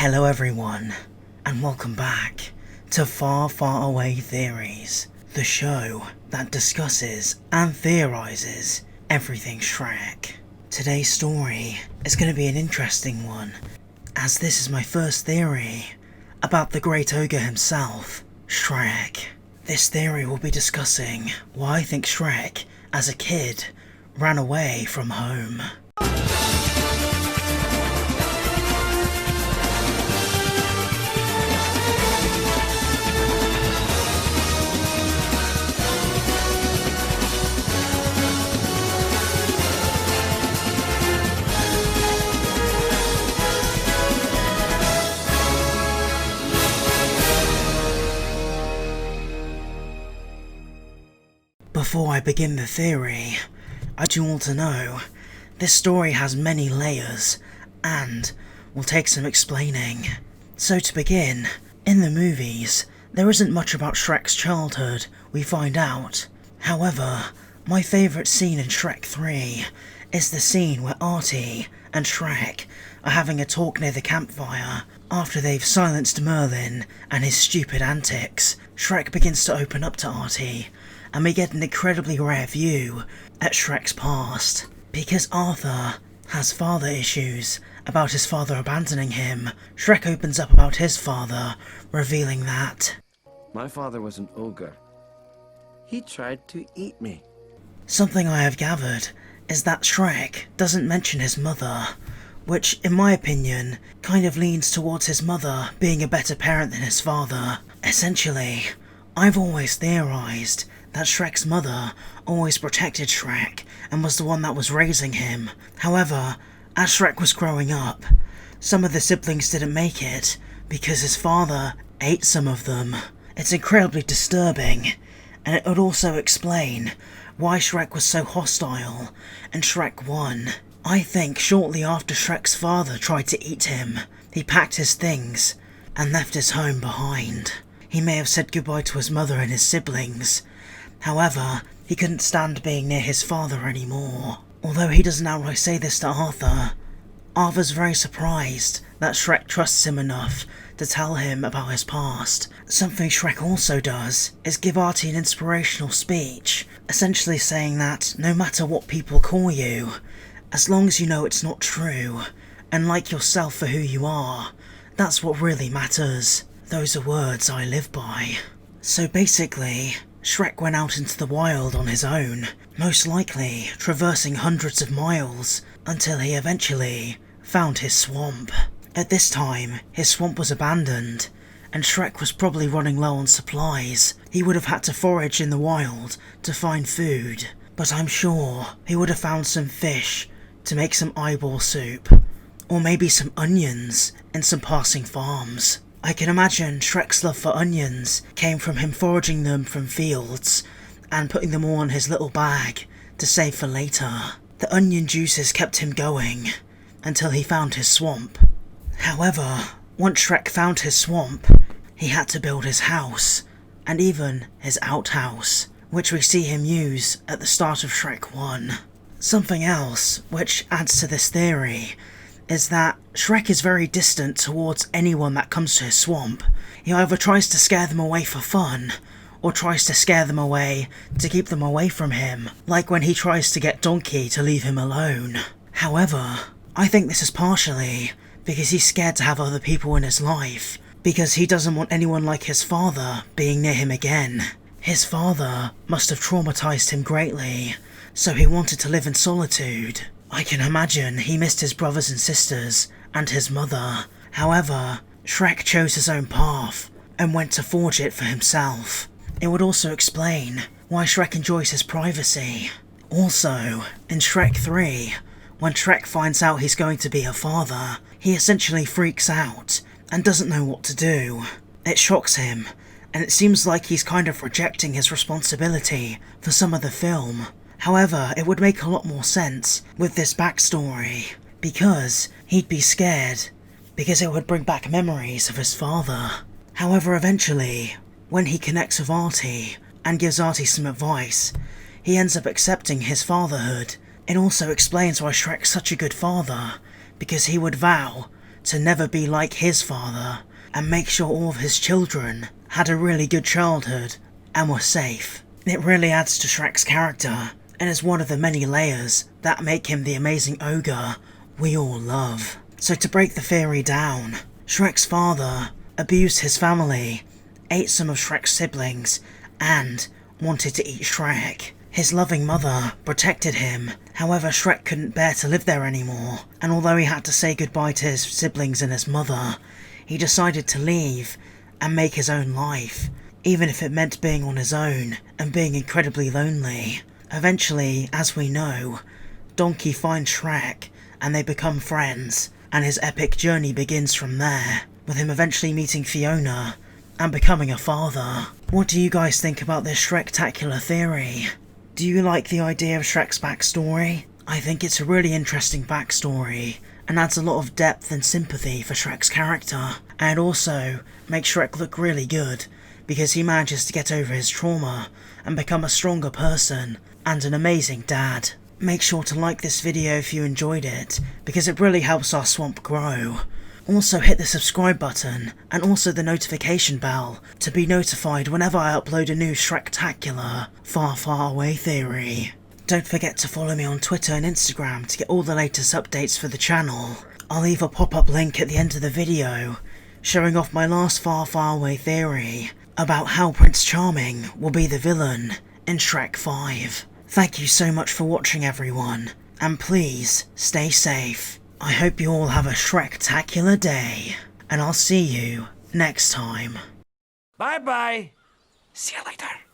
Hello everyone, and welcome back to Farfaraway Theories, the show that discusses and theorizes everything Shrek. Today's story is going to be an interesting one, as this is my first theory about the great ogre himself, Shrek. This theory will be discussing why I think Shrek, as a kid, ran away from home. Before I begin the theory, I want you all to know, this story has many layers, and will take some explaining. So to begin, in the movies, there isn't much about Shrek's childhood, we find out. However, my favourite scene in Shrek 3 is the scene where Artie and Shrek are having a talk near the campfire. After they've silenced Merlin and his stupid antics, Shrek begins to open up to Artie, and we get an incredibly rare view at Shrek's past. Because Arthur has father issues about his father abandoning him, Shrek opens up about his father, revealing that my father was an ogre. He tried to eat me. Something I have gathered is that Shrek doesn't mention his mother, which, in my opinion, kind of leans towards his mother being a better parent than his father. Essentially, I've always theorised that Shrek's mother always protected Shrek and was the one that was raising him. However, as Shrek was growing up, some of the siblings didn't make it because his father ate some of them. It's incredibly disturbing, and it would also explain why Shrek was so hostile in Shrek 1. I think shortly after Shrek's father tried to eat him, he packed his things and left his home behind. He may have said goodbye to his mother and his siblings. However, he couldn't stand being near his father anymore. Although he doesn't outright say this to Arthur, Arthur's very surprised that Shrek trusts him enough to tell him about his past. Something Shrek also does is give Artie an inspirational speech, essentially saying that no matter what people call you, as long as you know it's not true, and like yourself for who you are, that's what really matters. Those are words I live by. So basically, Shrek went out into the wild on his own, most likely traversing hundreds of miles, until he eventually found his swamp. At this time, his swamp was abandoned, and Shrek was probably running low on supplies. He would have had to forage in the wild to find food, but I'm sure he would have found some fish to make some eyeball soup, or maybe some onions in some passing farms. I can imagine Shrek's love for onions came from him foraging them from fields and putting them all in his little bag to save for later. The onion juices kept him going until he found his swamp. However, once Shrek found his swamp, he had to build his house, and even his outhouse, which we see him use at the start of Shrek 1. Something else which adds to this theory is that Shrek is very distant towards anyone that comes to his swamp. He either tries to scare them away for fun, or tries to scare them away to keep them away from him, like when he tries to get Donkey to leave him alone. However, I think this is partially because he's scared to have other people in his life, because he doesn't want anyone like his father being near him again. His father must have traumatized him greatly, so he wanted to live in solitude. I can imagine he missed his brothers and sisters, and his mother. However, Shrek chose his own path, and went to forge it for himself. It would also explain why Shrek enjoys his privacy. Also, in Shrek 3, when Shrek finds out he's going to be a father, he essentially freaks out, and doesn't know what to do. It shocks him, and it seems like he's kind of rejecting his responsibility for some of the film. However, it would make a lot more sense with this backstory, because he'd be scared, because it would bring back memories of his father. However, eventually, when he connects with Artie and gives Artie some advice, he ends up accepting his fatherhood. It also explains why Shrek's such a good father, because he would vow to never be like his father and make sure all of his children had a really good childhood and were safe. It really adds to Shrek's character and is one of the many layers that make him the amazing ogre we all love. So to break the theory down, Shrek's father abused his family, ate some of Shrek's siblings, and wanted to eat Shrek. His loving mother protected him, however Shrek couldn't bear to live there anymore, and although he had to say goodbye to his siblings and his mother, he decided to leave and make his own life, even if it meant being on his own and being incredibly lonely. Eventually, as we know, Donkey finds Shrek and they become friends, and his epic journey begins from there, with him eventually meeting Fiona and becoming a father. What do you guys think about this Shrektacular theory? Do you like the idea of Shrek's backstory? I think it's a really interesting backstory and adds a lot of depth and sympathy for Shrek's character, and also makes Shrek look really good because he manages to get over his trauma and become a stronger person and an amazing dad. Make sure to like this video if you enjoyed it, because it really helps our swamp grow. Also hit the subscribe button and also the notification bell to be notified whenever I upload a new Shrektacular Farfaraway Theory. Don't forget to follow me on Twitter and Instagram to get all the latest updates for the channel. I'll leave a pop-up link at the end of the video showing off my last Farfaraway theory about how Prince Charming will be the villain in Shrek 5. Thank you so much for watching, everyone, and please stay safe. I hope you all have a Shrektacular day, and I'll see you next time. Bye-bye. See you later.